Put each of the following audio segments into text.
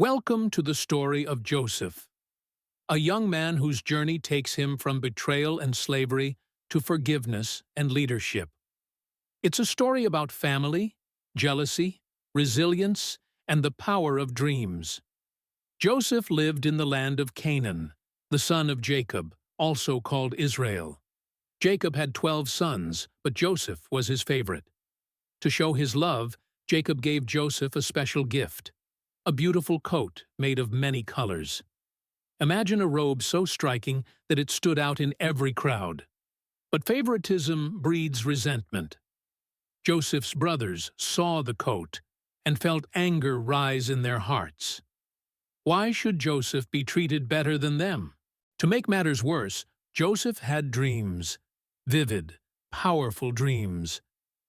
Welcome to the story of Joseph, a young man whose journey takes him from betrayal and slavery to forgiveness and leadership. It's a story about family, jealousy, resilience, and the power of dreams. Joseph lived in the land of Canaan, the son of Jacob, also called Israel. Jacob had 12 sons, but Joseph was his favorite. To show his love, Jacob gave Joseph a special gift, a beautiful coat made of many colors. Imagine a robe so striking that it stood out in every crowd. But favoritism breeds resentment. Joseph's brothers saw the coat and felt anger rise in their hearts. Why should Joseph be treated better than them? To make matters worse, Joseph had dreams, vivid, powerful dreams.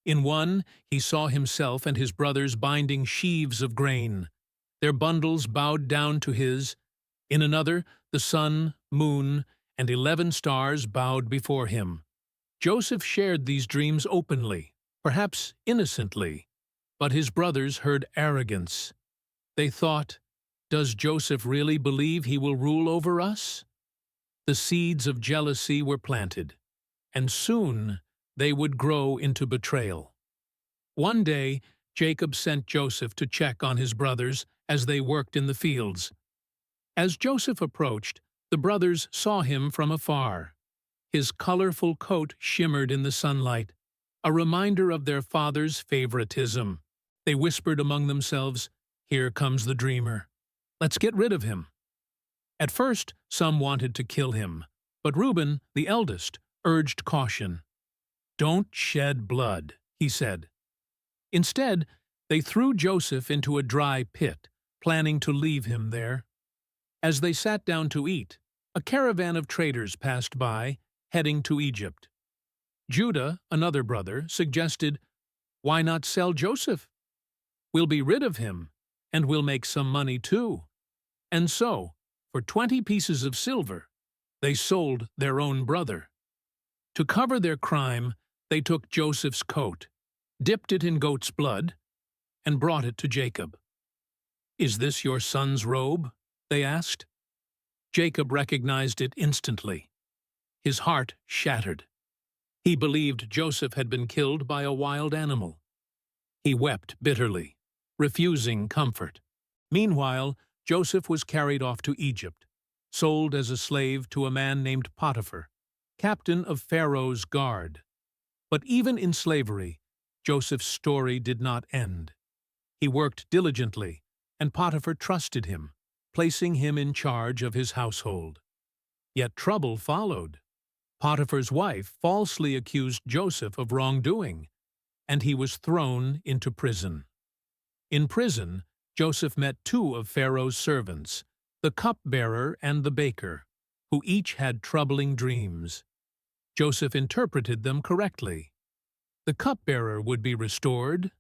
In one, he saw himself and his brothers binding sheaves of grain. Their bundles bowed down to his. In another, the sun, moon, and 11 stars bowed before him. Joseph shared these dreams openly, perhaps innocently, but his brothers heard arrogance. They thought, "Does Joseph really believe he will rule over us?" The seeds of jealousy were planted, and soon they would grow into betrayal. One day, Jacob sent Joseph to check on his brothers as they worked in the fields. As Joseph approached, the brothers saw him from afar. His colorful coat shimmered in the sunlight, a reminder of their father's favoritism. They whispered among themselves, "Here comes the dreamer. Let's get rid of him." At first, some wanted to kill him, but Reuben, the eldest, urged caution. "Don't shed blood," he said. Instead, they threw Joseph into a dry pit, planning to leave him there. As they sat down to eat, a caravan of traders passed by, heading to Egypt. Judah, another brother, suggested, "Why not sell Joseph? We'll be rid of him, and we'll make some money too." And so, for 20 pieces of silver, they sold their own brother. To cover their crime, they took Joseph's coat, dipped it in goat's blood, and brought it to Jacob. "Is this your son's robe?" they asked. Jacob recognized it instantly. His heart shattered. He believed Joseph had been killed by a wild animal. He wept bitterly, refusing comfort. Meanwhile, Joseph was carried off to Egypt, sold as a slave to a man named Potiphar, captain of Pharaoh's guard. But even in slavery, Joseph's story did not end. He worked diligently, and Potiphar trusted him, placing him in charge of his household. Yet trouble followed. Potiphar's wife falsely accused Joseph of wrongdoing, and he was thrown into prison. In prison, Joseph met 2 of Pharaoh's servants, the cupbearer and the baker, who each had troubling dreams. Joseph interpreted them correctly. The cupbearer would be restored,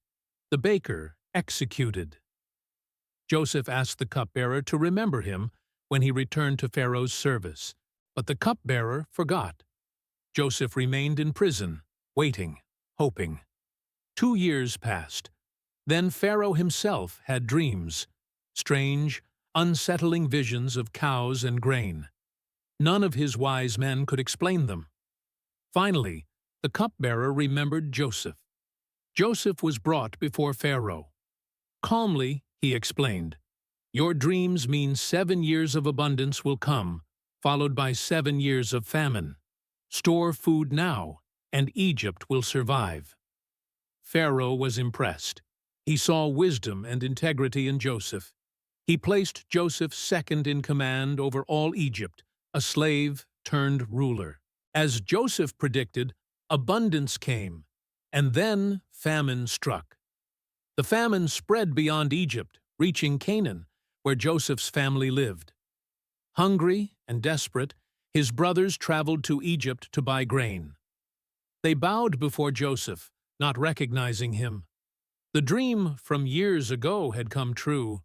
the baker executed. Joseph asked the cupbearer to remember him when he returned to Pharaoh's service, but the cupbearer forgot. Joseph remained in prison, waiting, hoping. 2 years passed. Then Pharaoh himself had dreams, strange, unsettling visions of cows and grain. None of his wise men could explain them. Finally, the cupbearer remembered Joseph. Joseph was brought before Pharaoh. Calmly, he explained, "Your dreams mean 7 years of abundance will come, followed by 7 years of famine. Store food now, and Egypt will survive." Pharaoh was impressed. He saw wisdom and integrity in Joseph. He placed Joseph second in command over all Egypt, a slave turned ruler. As Joseph predicted, abundance came, and then famine struck. The famine spread beyond Egypt, reaching Canaan, where Joseph's family lived. Hungry and desperate, his brothers traveled to Egypt to buy grain. They bowed before Joseph, not recognizing him. The dream from years ago had come true.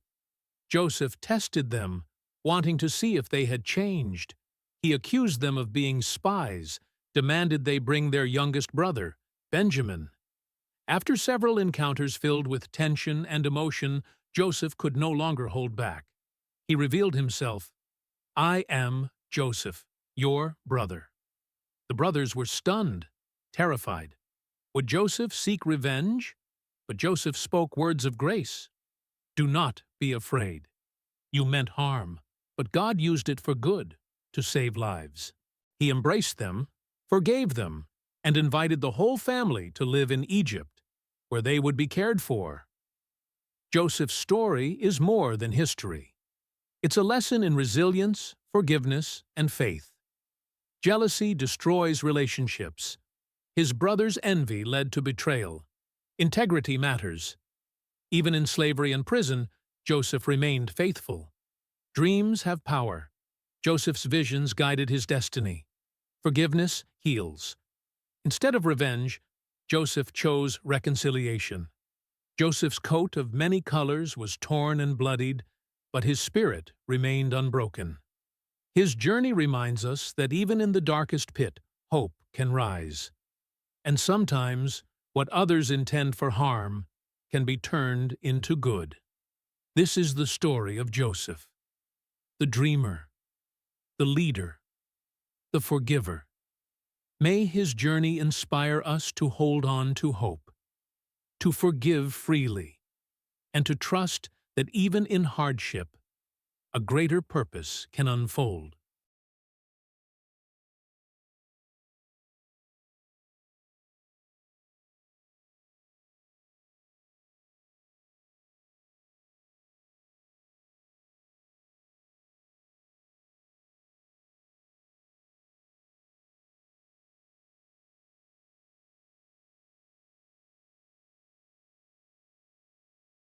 Joseph tested them, wanting to see if they had changed. He accused them of being spies, demanded they bring their youngest brother, Benjamin. After several encounters filled with tension and emotion, Joseph could no longer hold back. He revealed himself, "I am Joseph, your brother." The brothers were stunned, terrified. Would Joseph seek revenge? But Joseph spoke words of grace. "Do not be afraid. You meant harm, but God used it for good, to save lives." He embraced them, forgave them, and invited the whole family to live in Egypt, where they would be cared for. Joseph's story is more than history. It's a lesson in resilience, forgiveness, and faith. Jealousy destroys relationships. His brother's envy led to betrayal. Integrity matters. Even in slavery and prison, Joseph remained faithful. Dreams have power. Joseph's visions guided his destiny. Forgiveness heals. Instead of revenge, Joseph chose reconciliation. Joseph's coat of many colors was torn and bloodied, but his spirit remained unbroken. His journey reminds us that even in the darkest pit, hope can rise. And sometimes, what others intend for harm can be turned into good. This is the story of Joseph, the dreamer, the leader, the forgiver. May his journey inspire us to hold on to hope, to forgive freely, and to trust that even in hardship, a greater purpose can unfold.